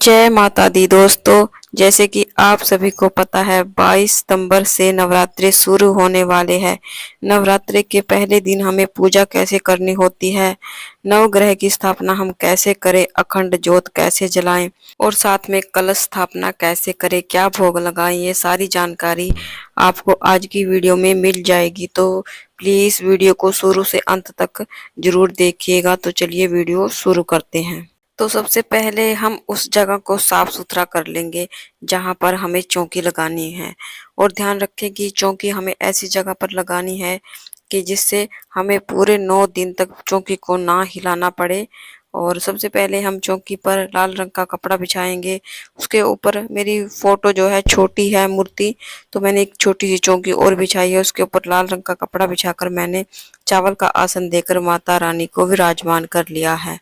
जय माता दी दोस्तों। जैसे कि आप सभी को पता है 22 सितंबर से नवरात्रि शुरू होने वाले हैं। नवरात्रि के पहले दिन हमें पूजा कैसे करनी होती है, नवग्रह की स्थापना हम कैसे करें, अखंड ज्योत कैसे जलाएं और साथ में कलश स्थापना कैसे करें, क्या भोग लगाएं, ये सारी जानकारी आपको आज की वीडियो में मिल जाएगी। तो प्लीज वीडियो को शुरू से अंत तक जरूर देखिएगा। तो चलिए वीडियो शुरू करते हैं। तो सबसे पहले हम उस जगह को साफ सुथरा कर लेंगे जहां पर हमें चौकी लगानी है। और ध्यान रखें कि चौकी हमें ऐसी जगह पर लगानी है कि जिससे हमें पूरे 9 दिन तक चौकी को ना हिलाना पड़े। और सबसे पहले हम चौकी पर लाल रंग का कपड़ा बिछाएंगे। उसके ऊपर मेरी फोटो जो है छोटी है मूर्ति, तो मैंने एक छोटी सी चौकी और बिछाई है। उसके ऊपर लाल रंग का कपड़ा बिछाकर मैंने चावल का आसन देकर माता रानी को विराजमान कर लिया है।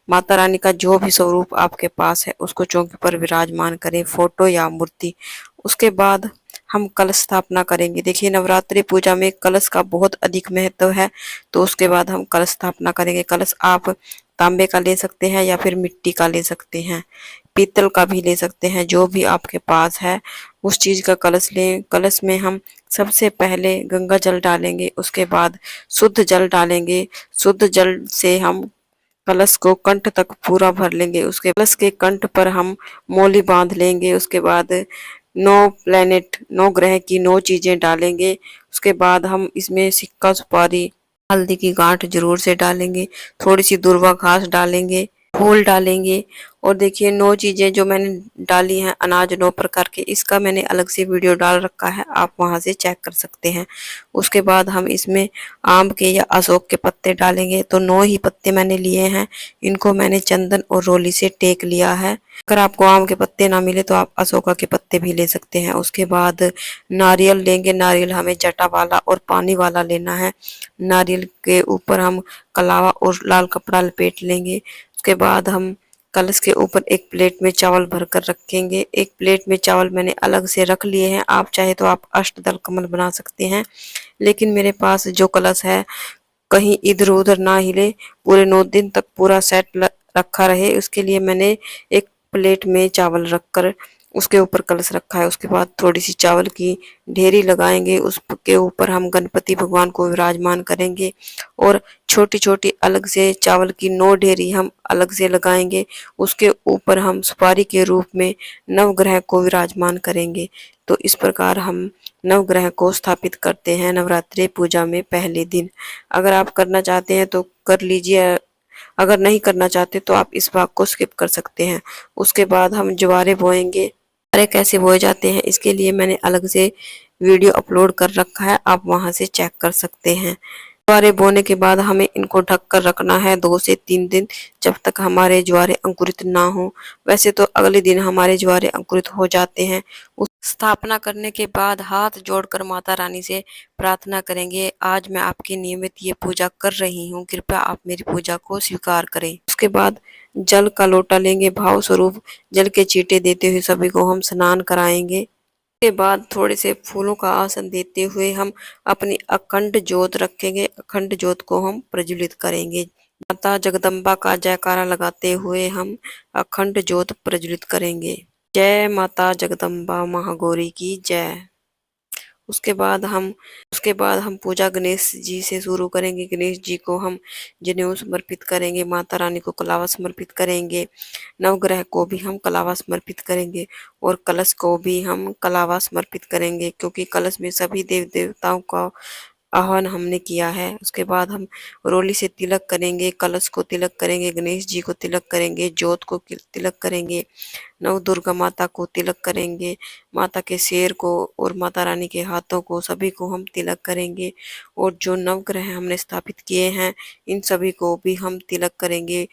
माता रानी का जो भी स्वरूप आपके पास है उसको चौकी पर विराजमान करें, फोटो या मूर्ति। उसके बाद हम कलश स्थापना करेंगे। देखिए नवरात्रि पूजा में कलश का बहुत अधिक महत्व है, तो उसके बाद हम कलश स्थापना करेंगे। कलश आप तांबे का ले सकते हैं या फिर मिट्टी का ले सकते हैं, पीतल का भी ले सकते हैं, जो भी आपके पास है उस चीज का कलश लें। कलश में हम सबसे पहले गंगा जल डालेंगे, उसके बाद शुद्ध जल डालेंगे। शुद्ध जल से हम कलश को कंठ तक पूरा भर लेंगे। उसके कलश के कंठ पर हम मौली बांध लेंगे। उसके बाद 9 ग्रह की 9 चीजें डालेंगे। उसके बाद हम इसमें सिक्का सुपारी हल्दी की गांठ जरूर से डालेंगे, थोड़ी सी दूर्वा घास डालेंगे, फूल डालेंगे। और देखिए 9 चीजें जो मैंने डाली हैं, अनाज 9 प्रकार के, इसका मैंने अलग से वीडियो डाल रखा है, आप वहां से चेक कर सकते हैं। उसके बाद हम इसमें आम के या अशोक के पत्ते डालेंगे। तो 9 ही पत्ते मैंने लिए हैं, इनको मैंने चंदन और रोली से टेक लिया है। अगर आपको आम के पत्ते ना मिले तो आप अशोका के पत्ते भी ले सकते हैं। उसके बाद नारियल लेंगे। नारियल हमें जटा वाला और पानी वाला लेना है। नारियल के ऊपर हम कलावा और लाल कपड़ा लपेट लेंगे। उसके बाद हम कलश के ऊपर एक प्लेट में चावल भरकर रखेंगे। एक प्लेट में चावल मैंने अलग से रख लिए हैं, आप चाहे तो आप अष्टदल कमल बना सकते हैं। लेकिन मेरे पास जो कलश है कहीं इधर उधर ना हिले, पूरे 9 दिन तक पूरा सेट रखा रहे, उसके लिए मैंने एक प्लेट में चावल रखकर उसके ऊपर कलश रखा है। उसके बाद थोड़ी सी चावल की ढेरी लगाएंगे, उसके ऊपर हम गणपति भगवान को विराजमान करेंगे। और छोटी छोटी अलग से चावल की 9 ढेरी हम अलग से लगाएंगे। उसके ऊपर हम सुपारी के रूप में नवग्रह को विराजमान करेंगे। तो इस प्रकार हम नवग्रह को स्थापित करते हैं नवरात्रि पूजा में पहले दिन। अगर आप करना चाहते हैं तो कर लीजिए, अगर नहीं करना चाहते तो आप इस भाग को स्किप कर सकते हैं। उसके बाद हम ज्वारे बोएंगे। ज्वारे कैसे बोए जाते हैं इसके लिए मैंने अलग से वीडियो अपलोड कर रखा है, आप वहां से चेक कर सकते हैं। ज्वारे बोने के बाद हमें इनको ढक कर रखना है 2 से 3 दिन, जब तक हमारे ज्वारे अंकुरित ना हो। वैसे तो अगले दिन हमारे ज्वारे अंकुरित हो जाते हैं। उस स्थापना करने के बाद हाथ जोड़कर माता रानी से प्रार्थना करेंगे, आज मैं आपकी नियमित ये पूजा कर रही हूँ, कृपया आप मेरी पूजा को स्वीकार करें। उसके बाद जल का लोटा लेंगे, भाव स्वरूप जल के छींटे देते हुए सभी को हम स्नान कराएंगे। के बाद थोड़े से फूलों का आसन देते हुए हम अपनी अखंड ज्योत रखेंगे। अखंड ज्योत को हम प्रज्वलित करेंगे। माता जगदम्बा का जयकारा लगाते हुए हम अखंड ज्योत प्रज्वलित करेंगे। जय माता जगदम्बा महागौरी की जय। उसके बाद हम पूजा गणेश जी से शुरू करेंगे। गणेश जी को हम जनेऊ समर्पित करेंगे, माता रानी को कलावा समर्पित करेंगे, नवग्रह को भी हम कलावा समर्पित करेंगे और कलश को भी हम कलावा समर्पित करेंगे, क्योंकि कलश में सभी देव देवताओं का आह्वान हमने किया है। उसके बाद हम रोली से तिलक करेंगे, कलश को तिलक करेंगे, गणेश जी को तिलक करेंगे, ज्योत को तिलक करेंगे, नव दुर्गा माता को तिलक करेंगे, माता के शेर को और माता रानी के हाथों को सभी को हम तिलक करेंगे। और जो नवग्रह हमने स्थापित किए हैं इन सभी को भी हम तिलक करेंगे।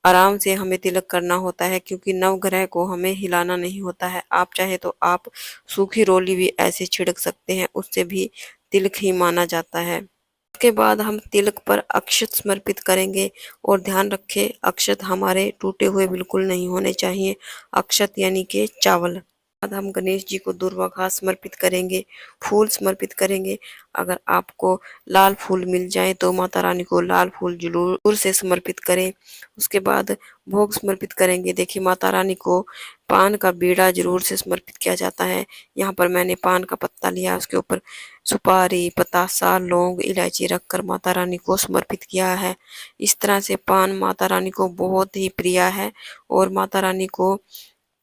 आराम से हमें तिलक करना होता है, क्योंकि नवग्रह को हमें हिलाना नहीं होता है। आप चाहे तो आप सूखी रोली भी ऐसे छिड़क सकते हैं, उससे भी तिलक ही माना जाता है। उसके बाद हम तिलक पर अक्षत समर्पित करेंगे। और ध्यान रखें अक्षत हमारे टूटे हुए बिल्कुल नहीं होने चाहिए। अक्षत यानी कि चावल। बाद हम गणेश जी को दूर्वा घास समर्पित करेंगे, फूल समर्पित करेंगे। अगर आपको लाल फूल मिल जाए तो माता रानी को लाल फूल जरूर से समर्पित करें। उसके बाद भोग समर्पित करेंगे। देखिए माता रानी को पान का बीड़ा जरूर से समर्पित किया जाता है। यहाँ पर मैंने पान का पत्ता लिया, उसके ऊपर सुपारी, पतासा, लौंग, इलायची रखकर माता रानी को समर्पित किया है। इस तरह से पान माता रानी को बहुत ही प्रिय है और माता रानी को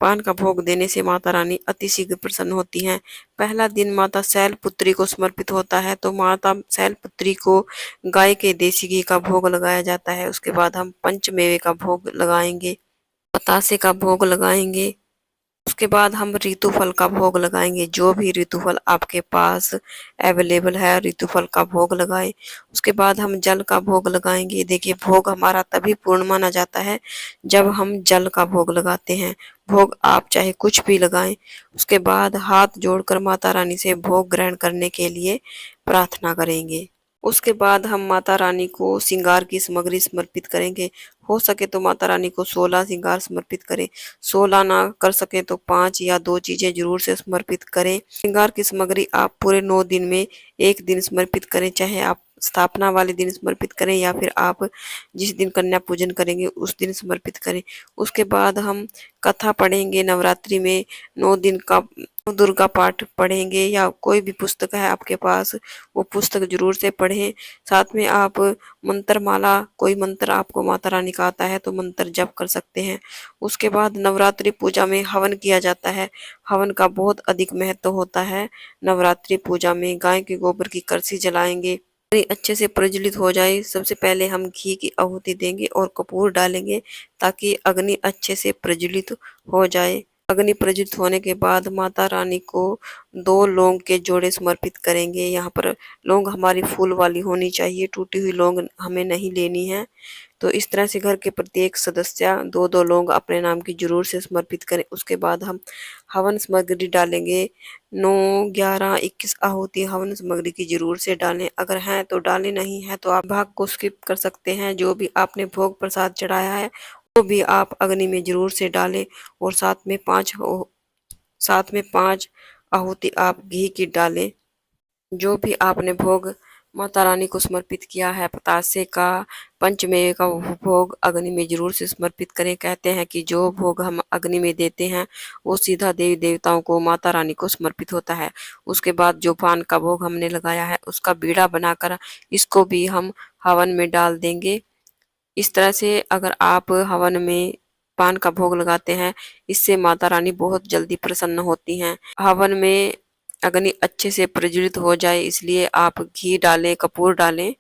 पान का भोग देने से माता रानी अति शीघ्र प्रसन्न होती हैं। पहला दिन माता शैलपुत्री को समर्पित होता है, तो माता शैलपुत्री को गाय के देसी घी का भोग लगाया जाता है। उसके बाद हम पंचमेवे का भोग लगाएंगे, बतासे का भोग लगाएंगे। उसके बाद हम ऋतु फल का भोग लगाएंगे। जो भी ऋतु फल आपके पास अवेलेबल है, ऋतु फल का भोग लगाएं। उसके बाद हम जल का भोग लगाएंगे। देखिए भोग हमारा तभी पूर्ण माना जाता है जब हम जल का भोग लगाते हैं। भोग आप चाहे कुछ भी लगाएं। उसके बाद हाथ जोड़कर माता रानी से भोग ग्रहण करने के लिए प्रार्थना करेंगे। उसके बाद हम माता रानी को श्रृंगार की सामग्री समर्पित करेंगे। हो सके तो माता रानी को 16 श्रृंगार समर्पित करें। 16 ना कर सके तो 5 या 2 चीजें जरूर से समर्पित करें। श्रृंगार की सामग्री आप पूरे 9 दिन में एक दिन समर्पित करें, चाहे आप स्थापना वाले दिन समर्पित करें या फिर आप जिस दिन कन्या पूजन करेंगे उस दिन समर्पित करें। उसके बाद हम कथा पढ़ेंगे। नवरात्रि में 9 दिन का दुर्गा पाठ पढ़ेंगे या कोई भी पुस्तक है आपके पास वो पुस्तक जरूर से पढ़ें। साथ में आप मंत्र माला, कोई मंत्र आपको माता रानी का आता है तो मंत्र जप कर सकते हैं। उसके बाद नवरात्रि पूजा में हवन किया जाता है। हवन का बहुत अधिक महत्व होता है। नवरात्रि पूजा में गाय के गोबर की कलशी जलाएंगे, अच्छे से प्रज्वलित हो जाए। सबसे पहले हम घी की आहुति देंगे और कपूर डालेंगे ताकि अग्नि अच्छे से प्रज्वलित हो जाए। अग्नि प्रज्वलित होने के बाद माता रानी को 2 लौंग के जोड़े समर्पित करेंगे। यहाँ पर लौंग हमारी फूल वाली होनी चाहिए, टूटी हुई लौंग हमें नहीं लेनी है। तो इस तरह से घर के प्रत्येक सदस्य 2-2 लौंग अपने नाम की जरूर से समर्पित करें। उसके बाद हम हवन सामग्री डालेंगे। 9, 11, 21 आहुति हवन सामग्री की जरूर से डालें। अगर हैं तो डालें, नहीं है तो आप भाग को स्किप कर सकते हैं। जो भी आपने भोग प्रसाद चढ़ाया है वो भी आप अग्नि में जरूर से डालें और साथ में 5 आहुति आप घी की डालें। जो भी आपने भोग माता रानी को समर्पित किया है, पतासे का, पंचमेवे का भोग अग्नि में जरूर से समर्पित करें। कहते हैं कि जो भोग हम अग्नि में देते हैं वो सीधा देवी देवताओं को, माता रानी को समर्पित होता है। उसके बाद जो पान का भोग हमने लगाया है उसका बीड़ा बनाकर इसको भी हम हवन में डाल देंगे। इस तरह से अगर आप हवन में पान का भोग लगाते हैं इससे माता रानी बहुत जल्दी प्रसन्न होती हैं। हवन में अग्नि अच्छे से प्रज्वलित हो जाए इसलिए आप घी डालें, कपूर डालें।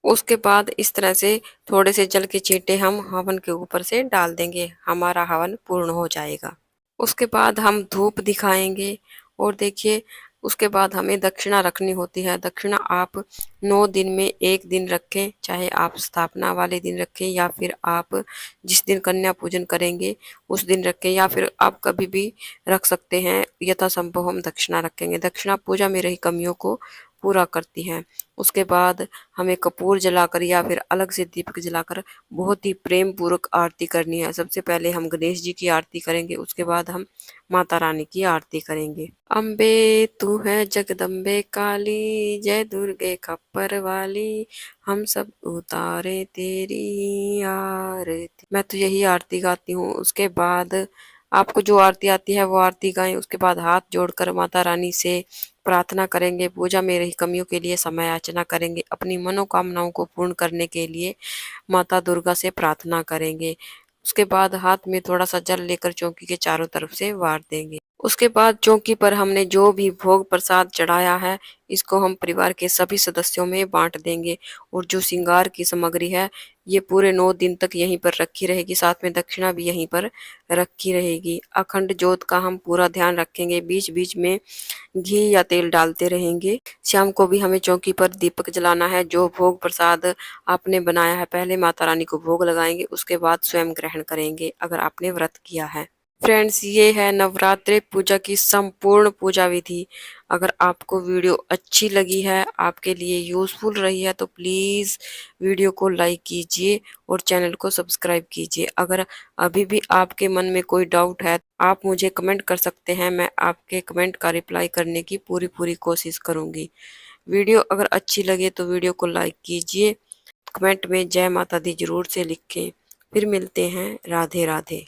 उसके बाद इस तरह से थोड़े से जल के छींटे हम हवन के ऊपर से डाल देंगे, हमारा हवन पूर्ण हो जाएगा। उसके बाद हम धूप दिखाएंगे और देखिए उसके बाद हमें दक्षिणा रखनी होती है। दक्षिणा आप 9 दिन में एक दिन रखें, चाहे आप स्थापना वाले दिन रखें या फिर आप जिस दिन कन्या पूजन करेंगे उस दिन रखें या फिर आप कभी भी रख सकते हैं। यथासंभव हम दक्षिणा रखेंगे। दक्षिणा पूजा में रही कमियों को पूरा करती है। उसके बाद हमें कपूर जलाकर या फिर अलग से दीपक जलाकर बहुत ही प्रेम पूर्वक आरती करनी है। सबसे पहले हम गणेश जी की आरती करेंगे, उसके बाद हम माता रानी की आरती करेंगे। अम्बे तू है जगदम्बे काली, जय दुर्गे खप्पर वाली, हम सब उतारे तेरी आरती। मैं तो यही आरती गाती हूँ। उसके बाद आपको जो आरती आती है वो आरती गाएं। उसके बाद हाथ जोड़कर माता रानी से प्रार्थना करेंगे। पूजा में रही कमियों के लिए समय याचना करेंगे। अपनी मनोकामनाओं को पूर्ण करने के लिए माता दुर्गा से प्रार्थना करेंगे। उसके बाद हाथ में थोड़ा सा जल लेकर चौकी के चारों तरफ से वार देंगे। उसके बाद चौकी पर हमने जो भी भोग प्रसाद चढ़ाया है इसको हम परिवार के सभी सदस्यों में बांट देंगे। और जो श्रृंगार की सामग्री है ये पूरे 9 दिन तक यहीं पर रखी रहेगी, साथ में दक्षिणा भी यहीं पर रखी रहेगी। अखंड ज्योत का हम पूरा ध्यान रखेंगे, बीच बीच में घी या तेल डालते रहेंगे। शाम को भी हमें चौकी पर दीपक जलाना है। जो भोग प्रसाद आपने बनाया है पहले माता रानी को भोग लगाएंगे, उसके बाद स्वयं ग्रहण करेंगे अगर आपने व्रत किया है। फ्रेंड्स, ये है नवरात्रि पूजा की संपूर्ण पूजा विधि। अगर आपको वीडियो अच्छी लगी है, आपके लिए यूजफुल रही है, तो प्लीज वीडियो को लाइक कीजिए और चैनल को सब्सक्राइब कीजिए। अगर अभी भी आपके मन में कोई डाउट है, आप मुझे कमेंट कर सकते हैं। मैं आपके कमेंट का रिप्लाई करने की पूरी पूरी कोशिश करूंगी। वीडियो अगर अच्छी लगे तो वीडियो को लाइक कीजिए, कमेंट में जय माता दी जरूर से लिखें। फिर मिलते हैं। राधे राधे।